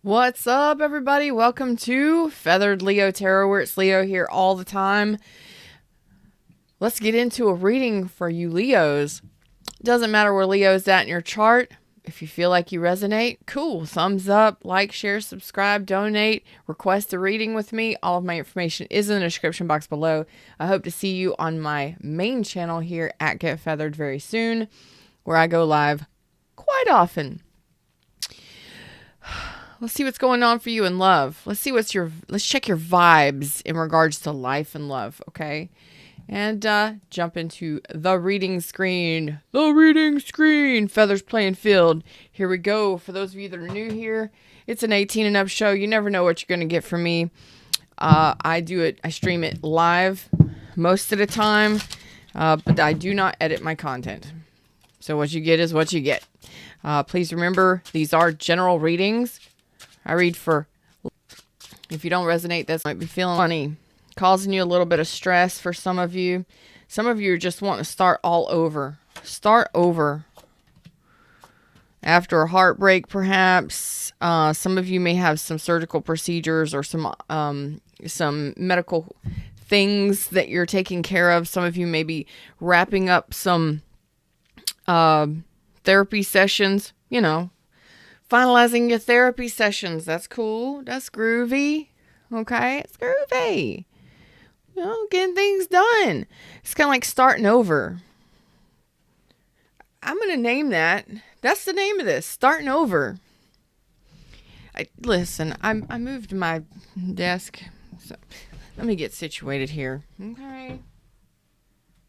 What's up, everybody? Welcome to Feathered Leo Tarot, where it's Leo here all the time. Let's get into a reading for you Leos. Doesn't matter where Leo's at in your chart. If you feel like you resonate, cool. Thumbs up, like, share, subscribe, donate, request a reading with me. All of my information is in the description box below. I hope to see you on my main channel here at Get Feathered very soon, where I go live quite often. Let's see what's going on for you in love. Let's check your vibes in regards to life and love, okay? And jump into the reading screen. The reading screen. Feathers playing field. Here we go. For those of you that are new here, it's an 18 and up show. You never know what you're going to get from me. I stream it live most of the time, but I do not edit my content. So what you get is what you get. Please remember, these are general readings. I read for, if you don't resonate, this might be feeling funny, causing you a little bit of stress for some of you. Some of you are just wanting to start all over. Start over. After a heartbreak, perhaps. Some of you may have some surgical procedures or some medical things that you're taking care of. Some of you may be wrapping up some therapy sessions, finalizing your therapy sessions. That's cool. That's groovy. Okay. It's groovy. Getting things done. It's kind of like starting over. I'm going to name that. That's the name of this. Starting over. Listen, I moved my desk. So let me get situated here. Okay.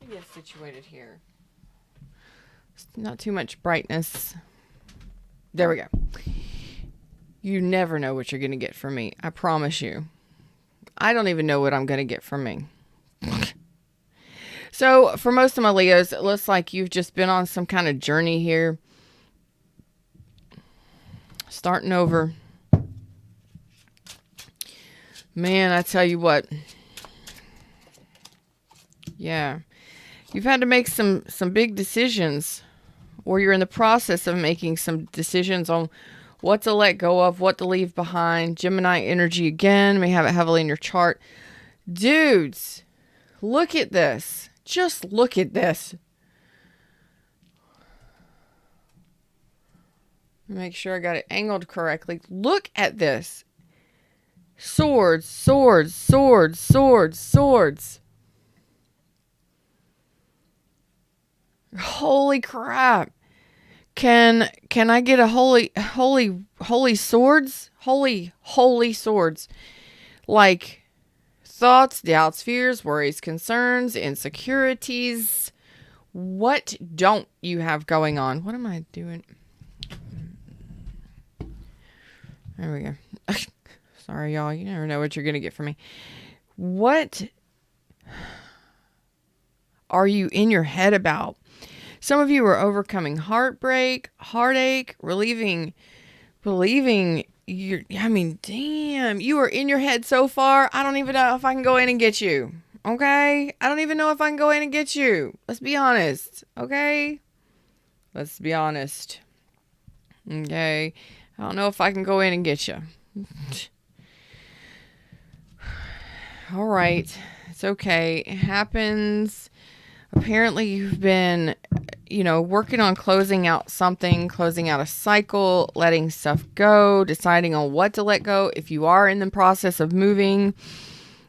Let me get situated here. Not too much brightness. There we go. You never know what you're going to get from me. I promise you. I don't even know what I'm going to get from me. So for most of my Leos, it looks like you've just been on some kind of journey here. Starting over. Man, I tell you what. Yeah. You've had to make some big decisions. Or you're in the process of making some decisions on what to let go of, what to leave behind. Gemini energy again. May have it heavily in your chart. Dudes, look at this. Just look at this. Make sure I got it angled correctly. Look at this. Swords, swords, swords, swords, swords. Holy crap. Can I get a holy swords? Holy swords. Like thoughts, doubts, fears, worries, concerns, insecurities. What don't you have going on? What am I doing? There we go. Sorry, y'all. You never know what you're going to get from me. What are you in your head about? Some of you are overcoming heartbreak, heartache, believing damn, you are in your head so far. I don't even know if I can go in and get you. Okay? I don't even know if I can go in and get you. Let's be honest. Okay? Let's be honest. Okay? I don't know if I can go in and get you. All right. It's okay. It happens. Apparently you've been, working on closing out something, closing out a cycle, letting stuff go, deciding on what to let go. If you are in the process of moving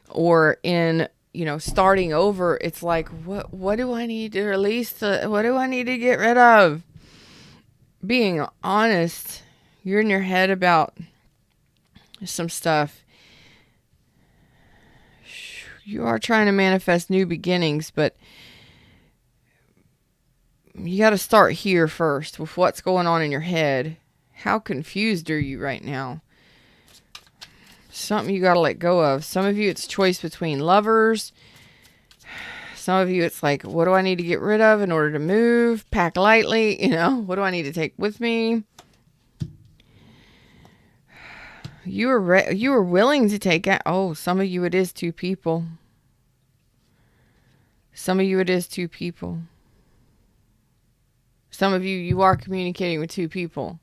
or in, starting over, it's like, what do I need to release? What do I need to get rid of? Being honest, you're in your head about some stuff. You are trying to manifest new beginnings, but you got to start here first with what's going on in your head. How confused are you right now? Something you got to let go of. Some of you, it's choice between lovers. Some of you, it's like, what do I need to get rid of in order to move? Pack lightly, what do I need to take with me? You were willing to take it. Oh, some of you, it is two people. Some of you, it is two people. Some of you, you are communicating with two people.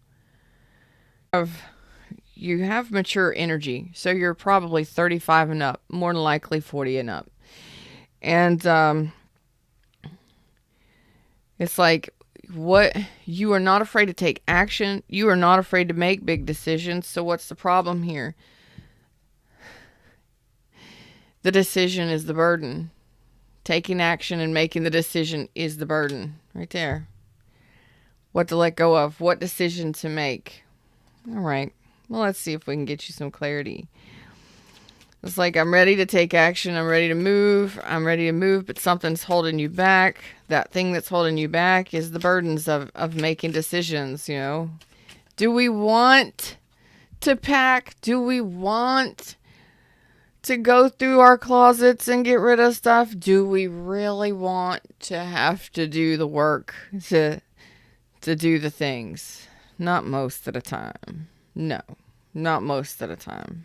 you have mature energy. So you're probably 35 and up, more than likely 40 and up. And it's like, what, you are not afraid to take action. You are not afraid to make big decisions. So what's the problem here? The decision is the burden. Taking action and making the decision is the burden. Right there. What to let go of. What decision to make. All right. Well, let's see if we can get you some clarity. It's like, I'm ready to take action. I'm ready to move. I'm ready to move, but something's holding you back. That thing that's holding you back is the burdens of making decisions, you know. Do we want to pack? Do we want to go through our closets and get rid of stuff? Do we really want to have to do the work to do the things? Not most of the time. No, not most of the time.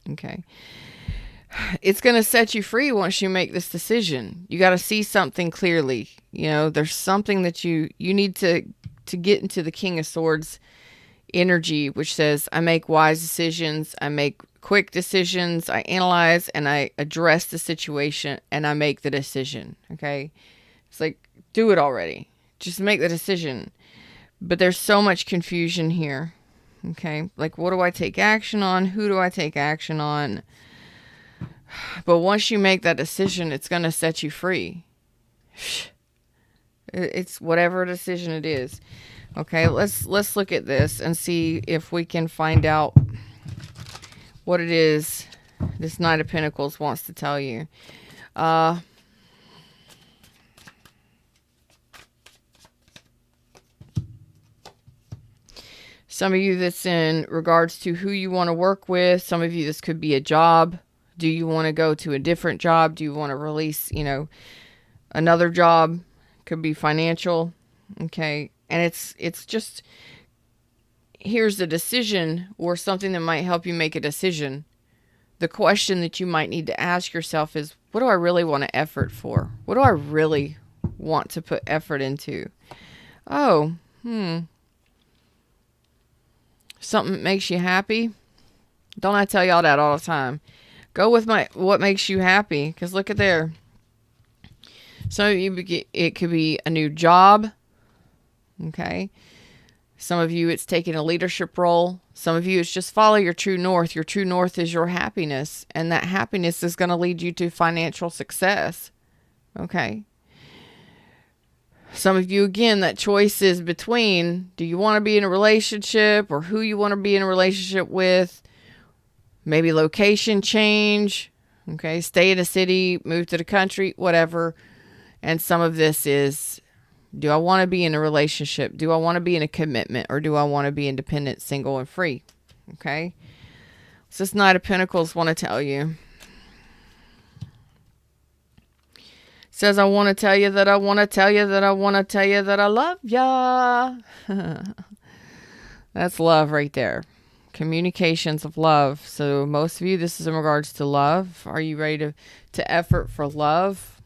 Okay. It's going to set you free once you make this decision. You got to see something clearly. You know, there's something that you need to get into the King of Swords energy, which says, I make wise decisions. I make quick decisions. I analyze and I address the situation and I make the decision. Okay. It's like, do it already. Just make the decision. But there's so much confusion here. Okay. Like, what do I take action on? Who do I take action on? But once you make that decision, it's going to set you free. It's whatever decision it is. Okay, let's look at this and see if we can find out what it is this Knight of Pentacles wants to tell you. Some of you, that's in regards to who you want to work with. Some of you, this could be a job. Do you want to go to a different job? Do you want to release, you know, another job? Could be financial. Okay. And it's just, here's the decision or something that might help you make a decision. The question that you might need to ask yourself is, what do I really want to effort for? What do I really want to put effort into? Oh, something that makes you happy. Don't I tell y'all that all the time? Go with what makes you happy. Because look at there. Some of you, it could be a new job. Okay. Some of you, it's taking a leadership role. Some of you, it's just follow your true north. Your true north is your happiness. And that happiness is going to lead you to financial success. Okay. Some of you, again, that choice is between, do you want to be in a relationship or who you want to be in a relationship with? Maybe location change. Okay. Stay in a city, move to the country, whatever. And some of this is, do I want to be in a relationship? Do I want to be in a commitment? Or do I want to be independent, single, and free? Okay. So this Knight of Pentacles want to tell you. Says, I want to tell you that I want to tell you that I want to tell you that I love ya. That's love right there. Communications of love. So most of you, this is in regards to love. Are you ready to effort for love?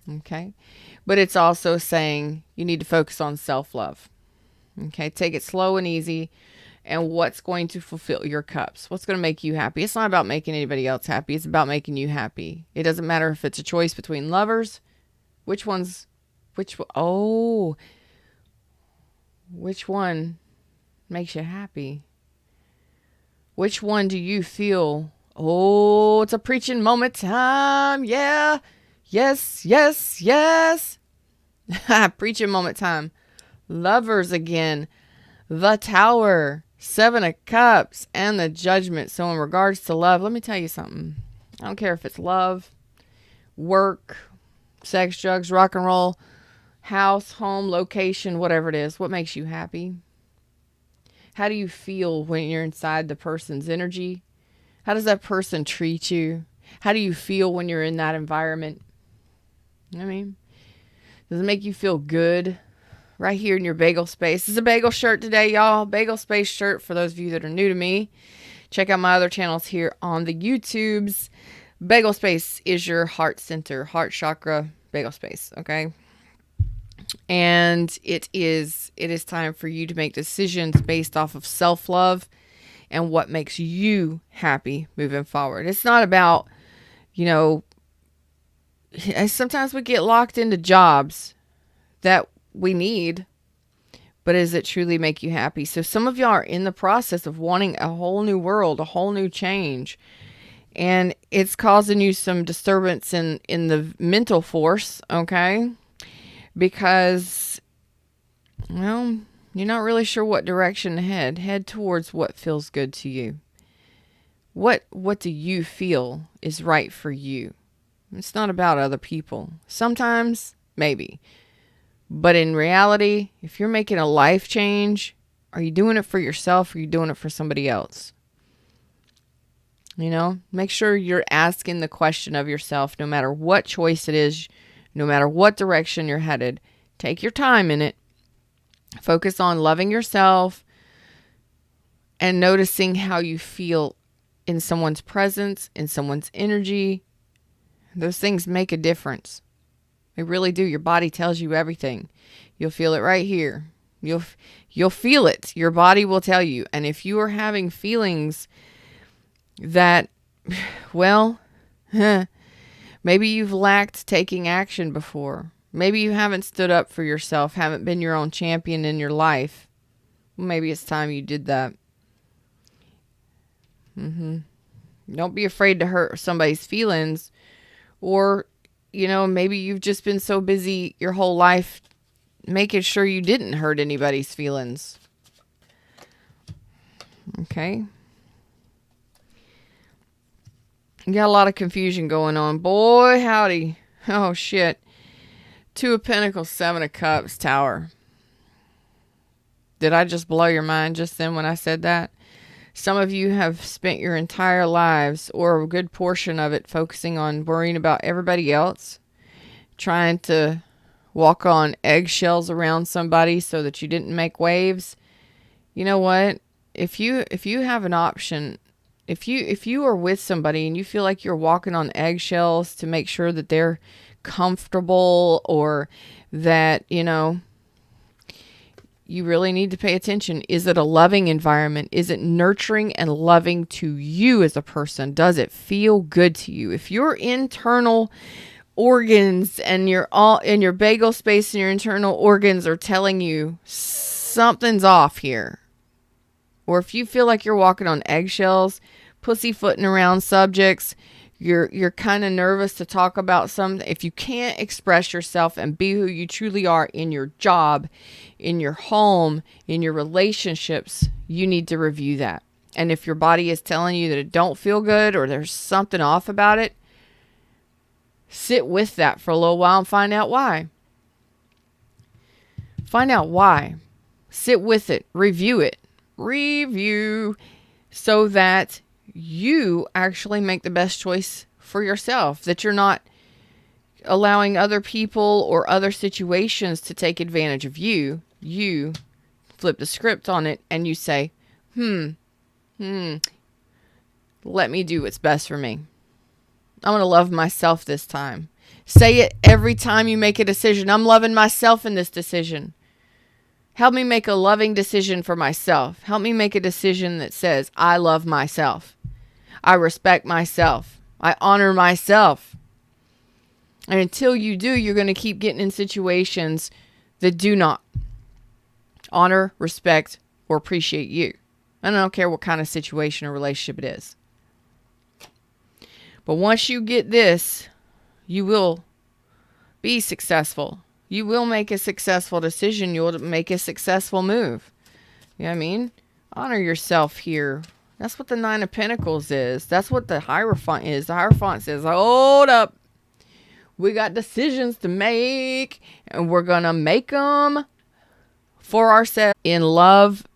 Okay. But it's also saying you need to focus on self-love. Okay. Take it slow and easy. And what's going to fulfill your cups? What's going to make you happy? It's not about making anybody else happy. It's about making you happy. It doesn't matter if it's a choice between lovers. Which one makes you happy? Which one do you feel? Oh, it's a preaching moment time. Yeah. Yes, yes, yes. Preaching moment time. Lovers again. The Tower. 7 of Cups. And the Judgment. So in regards to love, let me tell you something. I don't care if it's love, work, sex, drugs, rock and roll, house, home, location, whatever it is. What makes you happy? How do you feel when you're inside the person's energy? How does that person treat you? How do you feel when you're in that environment? I mean, does it make you feel good? Right here in your bagel space. This is a bagel shirt today, y'all. Bagel space shirt for those of you that are new to me. Check out my other channels here on the YouTubes. Bagel space is your heart center, heart chakra bagel space, okay? And it is time for you to make decisions based off of self-love and what makes you happy moving forward. It's not about, you know, sometimes we get locked into jobs that we need, but does it truly make you happy? So some of y'all are in the process of wanting a whole new world, a whole new change. And it's causing you some disturbance in the mental force, okay? Because, well, you're not really sure what direction to head. Head towards what feels good to you. What do you feel is right for you? It's not about other people. Sometimes, maybe. But in reality, if you're making a life change, are you doing it for yourself or are you doing it for somebody else? You know, make sure you're asking the question of yourself, no matter what choice it is, no matter what direction you're headed. Take your time in it. Focus on loving yourself and noticing how you feel in someone's presence, in someone's energy. Those things make a difference. They really do. Your body tells you everything. You'll feel it right here. You'll feel it. Your body will tell you. And if you are having feelings that, well, maybe you've lacked taking action before. Maybe you haven't stood up for yourself, haven't been your own champion in your life. Well, maybe it's time you did that. Don't be afraid to hurt somebody's feelings. Or, you know, maybe you've just been so busy your whole life making sure you didn't hurt anybody's feelings. Okay. You got a lot of confusion going on. Boy, howdy. Oh, shit. Two of Pentacles, Seven of Cups, Tower. Did I just blow your mind just then when I said that? Some of you have spent your entire lives, or a good portion of it, focusing on worrying about everybody else, trying to walk on eggshells around somebody so that you didn't make waves. You know what? If you have an option, if you are with somebody and you feel like you're walking on eggshells to make sure that they're comfortable, or that, you know, you really need to pay attention. Is it a loving environment? Is it nurturing and loving to you as a person? Does it feel good to you? If your internal organs and your bagel space and your internal organs are telling you something's off here, or if you feel like you're walking on eggshells, pussyfooting around subjects, you're kind of nervous to talk about something. If you can't express yourself and be who you truly are in your job, in your home, in your relationships, you need to review that. And if your body is telling you that it don't feel good or there's something off about it, sit with that for a little while and find out why. Find out why. Sit with it. Review it. Review so that you actually make the best choice for yourself, that you're not allowing other people or other situations to take advantage of you. You flip the script on it and you say, let me do what's best for me. I'm going to love myself this time. Say it every time you make a decision. I'm loving myself in this decision. Help me make a loving decision for myself. Help me make a decision that says, I love myself. I respect myself. I honor myself. And until you do, you're going to keep getting in situations that do not honor, respect, or appreciate you. And I don't care what kind of situation or relationship it is. But once you get this, you will be successful. You will make a successful decision. You'll make a successful move. You know what I mean? Honor yourself here. That's what the Nine of Pentacles is. That's what the Hierophant is. The Hierophant says, hold up. We got decisions to make, and we're going to make them for ourselves. In love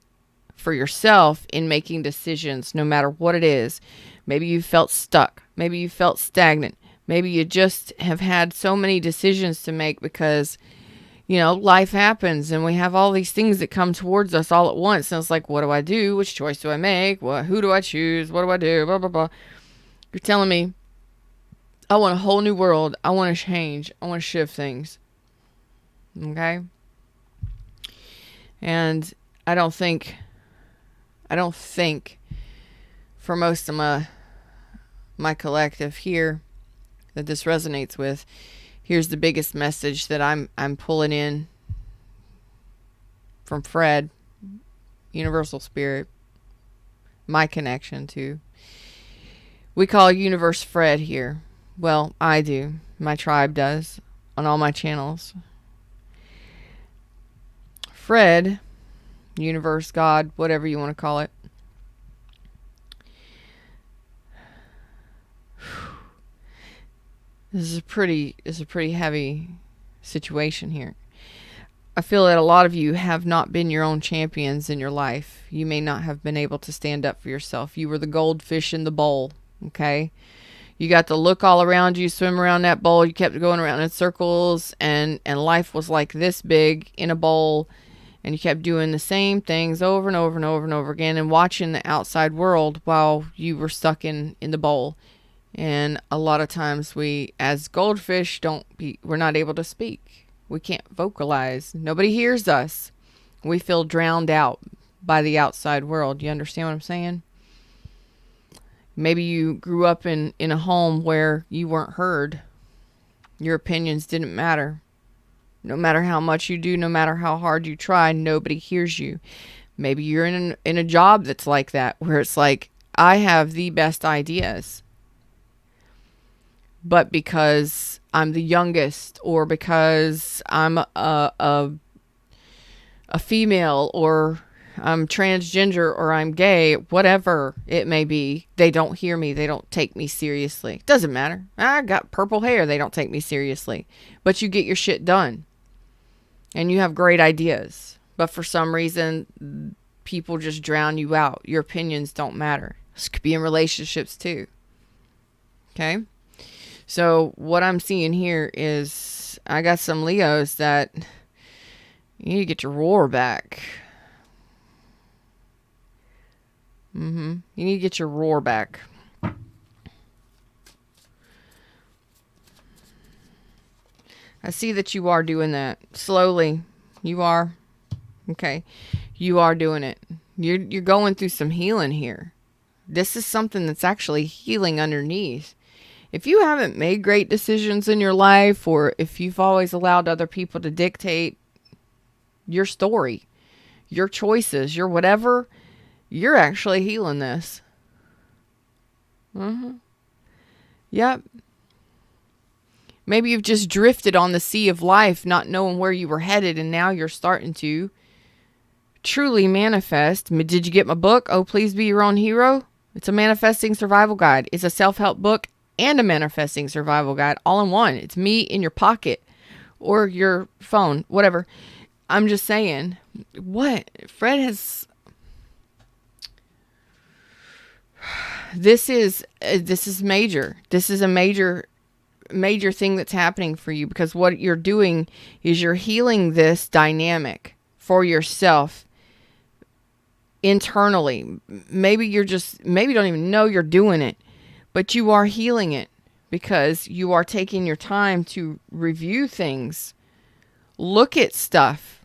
for yourself, in making decisions, no matter what it is. Maybe you felt stuck. Maybe you felt stagnant. Maybe you just have had so many decisions to make because, you know, life happens and we have all these things that come towards us all at once. And it's like, what do I do? Which choice do I make? Who do I choose? What do I do? Blah, blah, blah. You're telling me, I want a whole new world. I want to change. I want to shift things. Okay? And I don't think for most of my collective here that this resonates with. Here's the biggest message that I'm pulling in from Fred, Universal Spirit, my connection to. We call Universe Fred here. Well, I do. My tribe does on all my channels. Fred, Universe, God, whatever you want to call it. This is a pretty heavy situation here. I feel that a lot of you have not been your own champions in your life. You may not have been able to stand up for yourself. You were the goldfish in the bowl, okay? You got to look all around you, swim around that bowl. You kept going around in circles, and life was like this big in a bowl, and you kept doing the same things over and over and over and over again and watching the outside world while you were stuck in the bowl. And a lot of times we, as goldfish, we're not able to speak. We can't vocalize. Nobody hears us. We feel drowned out by the outside world. You understand what I'm saying? Maybe you grew up in a home where you weren't heard. Your opinions didn't matter. No matter how much you do, no matter how hard you try, nobody hears you. Maybe you're in a job that's like that, where it's like, I have the best ideas, but because I'm the youngest, or because I'm a female, or I'm transgender, or I'm gay, whatever it may be, they don't hear me. They don't take me seriously. It doesn't matter. I got purple hair. They don't take me seriously. But you get your shit done. And you have great ideas. But for some reason, people just drown you out. Your opinions don't matter. This could be in relationships too. Okay? So what I'm seeing here is I got some Leos that you need to get your roar back. You need to get your roar back. I see that you are doing that. Slowly. You are. Okay. You are doing it. You're going through some healing here. This is something that's actually healing underneath. If you haven't made great decisions in your life, or if you've always allowed other people to dictate your story, your choices, your whatever, you're actually healing this. Yep. Maybe you've just drifted on the sea of life, not knowing where you were headed, and now you're starting to truly manifest. Did you get my book? Oh, Please Be Your Own Hero. It's a manifesting survival guide. It's a self-help book and a manifesting survival guide all in one. It's me in your pocket or your phone, whatever. I'm just saying, what Fred has. This is major. This is a major thing that's happening for you, because what you're doing is you're healing this dynamic for yourself internally. Maybe you don't even know you're doing it, but you are healing it because you are taking your time to review things, look at stuff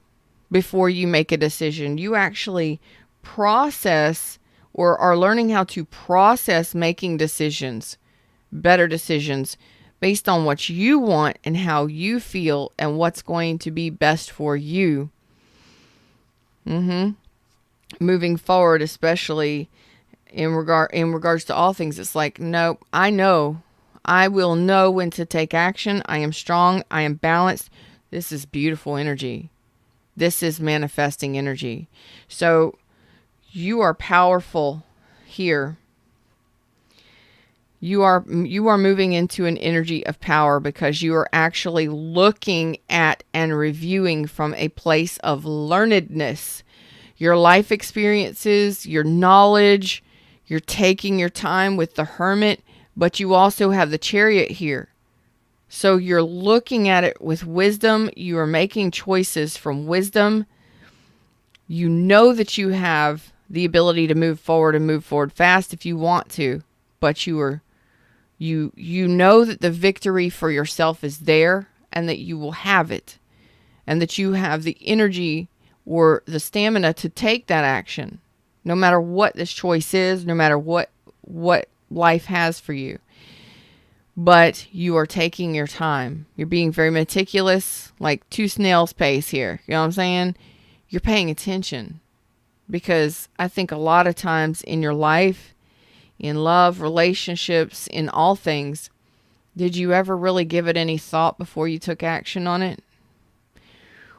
before you make a decision. You actually process, or are learning how to process making decisions, better decisions, based on what you want and how you feel and what's going to be best for you. Moving forward, especially in regards to all things, it's like, no, I will know when to take action. I am strong. I am balanced. This is beautiful energy. This is manifesting energy. So you are powerful here. You are moving into an energy of power because you are actually looking at and reviewing from a place of learnedness. Your life experiences, your knowledge, you're taking your time with the Hermit, but you also have the Chariot here. So you're looking at it with wisdom. You are making choices from wisdom. You know that you have the ability to move forward and move forward fast if you want to, but you know that the victory for yourself is there and that you will have it, and that you have the energy or the stamina to take that action, no matter what this choice is, no matter what life has for you. But you are taking your time. You're being very meticulous, like 2 snails pace here. You know what I'm saying? You're paying attention. Because I think a lot of times in your life, in love, relationships, in all things, did you ever really give it any thought before you took action on it?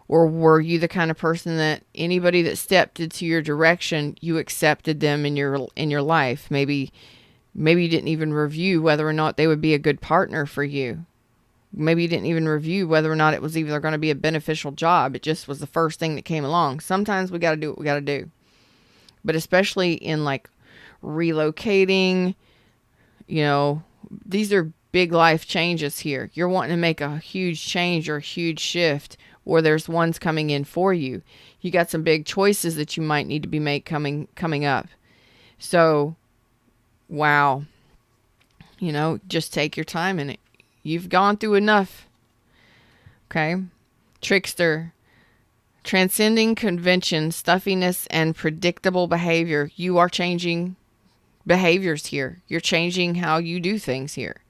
Or were you the kind of person that anybody that stepped into your direction, you accepted them in your life? Maybe you didn't even review whether or not they would be a good partner for you. Maybe you didn't even review whether or not it was either going to be a beneficial job. It just was the first thing that came along. Sometimes we got to do what we got to do. But especially in like relocating, these are big life changes here. You're wanting to make a huge change or a huge shift, or there's ones coming in for you. You got some big choices that you might need to be made coming up. So, wow. Just take your time in it. You've gone through enough. Okay? Trickster. Transcending convention, stuffiness, and predictable behavior. You are changing behaviors here. You're changing how you do things here.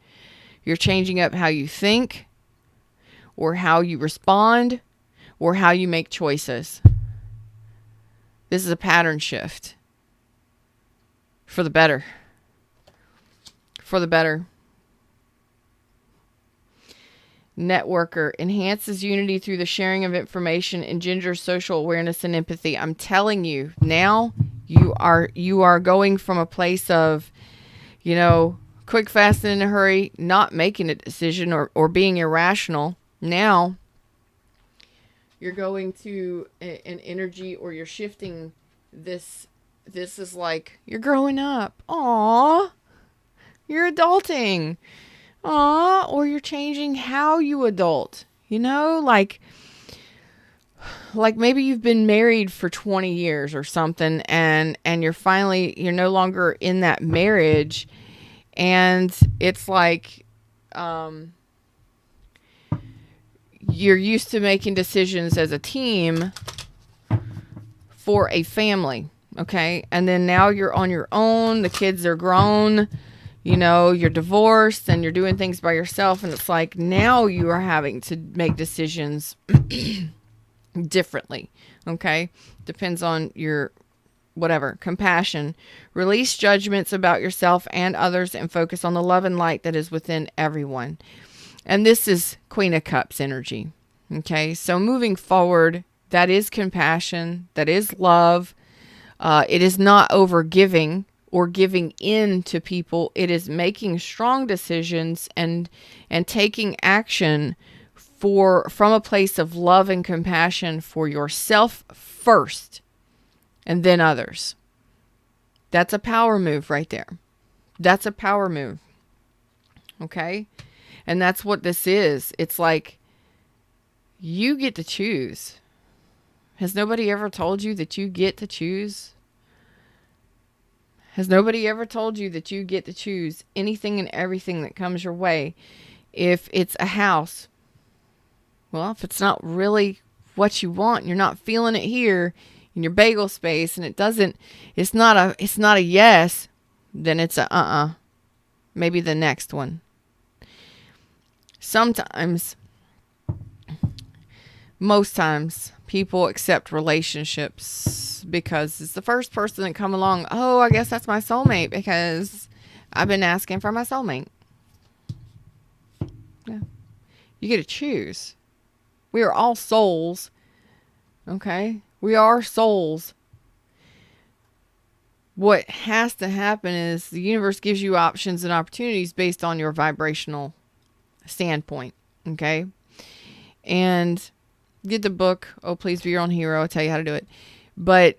You're changing up how you think, or how you respond, or how you make choices. This is a pattern shift. For the better. For the better. Networker enhances unity through the sharing of information, engenders social awareness and empathy. I'm telling you, now you are going from a place of, quick, fast, and in a hurry, not making a decision or being irrational. Now you're going to an energy, or you're shifting this. This is like you're growing up. Aww, you're adulting. Or you're changing how you adult, like maybe you've been married for 20 years or something, and you're no longer in that marriage, and it's like, you're used to making decisions as a team for a family. Okay. And then now you're on your own. The kids are grown. You're divorced and you're doing things by yourself. And it's like now you are having to make decisions differently. Okay. Depends on your whatever. Compassion. Release judgments about yourself and others and focus on the love and light that is within everyone. And this is Queen of Cups energy. Okay. So moving forward, that is compassion. That is love. It is not over giving or giving in to people. It is making strong decisions and taking action from a place of love and compassion for yourself first and then others. That's a power move right there. That's a power move. Okay? And that's what this is. It's like you get to choose. Has nobody ever told you that you get to choose? Has nobody ever told you that you get to choose anything and everything that comes your way? If it's a house, well, if it's not really what you want, you're not feeling it here in your bagel space, and it's not a yes, then it's a maybe the next one. Sometimes, most times, people accept relationships because it's the first person that come along. Oh, I guess that's my soulmate because I've been asking for my soulmate. Yeah. You get to choose. We are all souls. Okay? We are souls. What has to happen is the universe gives you options and opportunities based on your vibrational standpoint. Okay? And get the book, Oh Please Be Your Own Hero. I'll tell you how to do it. But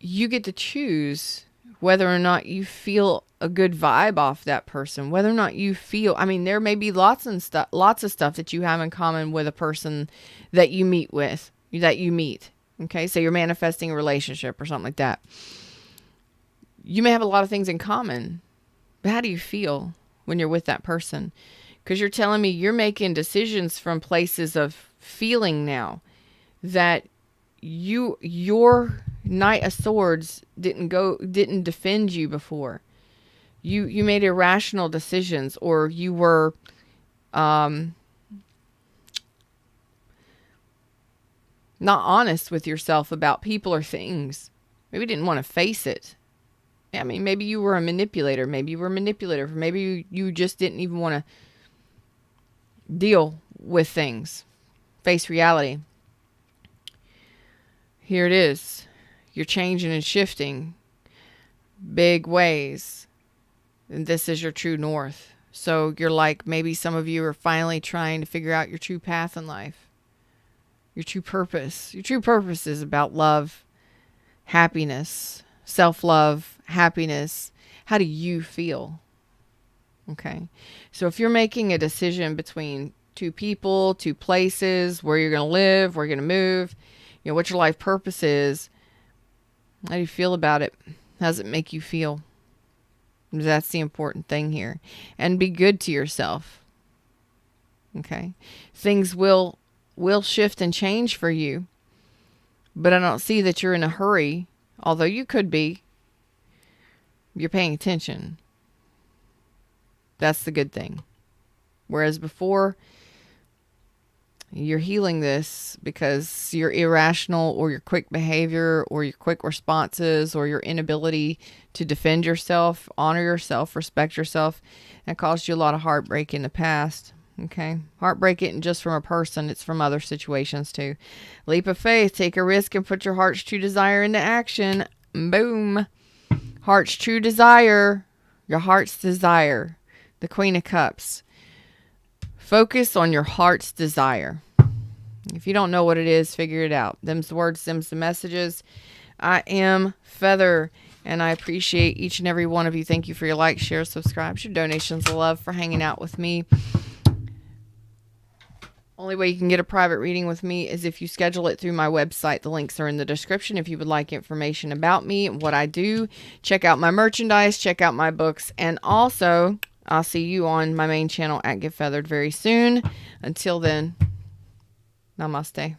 you get to choose whether or not you feel a good vibe off that person, whether or not you feel, there may be lots of stuff that you have in common with a person that you meet. Okay. So you're manifesting a relationship or something like that. You may have a lot of things in common, but how do you feel when you're with that person? Because you're telling me you're making decisions from places of feeling now that your Knight of Swords didn't defend you before. You made irrational decisions, or you were not honest with yourself about people or things. Maybe you didn't want to face it. I mean, maybe you were a manipulator. Maybe you were manipulative. Maybe you just didn't even want to deal with things. Face reality. Here it is. You're changing and shifting big ways. And this is your true north. So you're like, maybe some of you are finally trying to figure out your true path in life. Your true purpose. Your true purpose is about love, happiness, self-love, happiness. How do you feel? Okay. So if you're making a decision between two people, two places, where you're going to live, where you're going to move, you know, what your life purpose is, how do you feel about it? How does it make you feel? That's the important thing here. And be good to yourself. Okay. Things will shift and change for you. But I don't see that you're in a hurry. Although you could be. You're paying attention. That's the good thing. Whereas before, you're healing this because your irrational or your quick behavior or your quick responses or your inability to defend yourself, honor yourself, respect yourself, that caused you a lot of heartbreak in the past. Okay. Heartbreak isn't just from a person. It's from other situations too. Leap of faith. Take a risk and put your heart's true desire into action. Boom. Heart's true desire. Your heart's desire. The Queen of Cups. Focus on your heart's desire. If you don't know what it is, figure it out. Them's the words, them's the messages. I am Feather, and I appreciate each and every one of you. Thank you for your likes, shares, subscribes, your donations of love, for hanging out with me. Only way you can get a private reading with me is if you schedule it through my website. The links are in the description. If you would like information about me and what I do, check out my merchandise, check out my books, and also I'll see you on my main channel at Get Feathered very soon. Until then, namaste.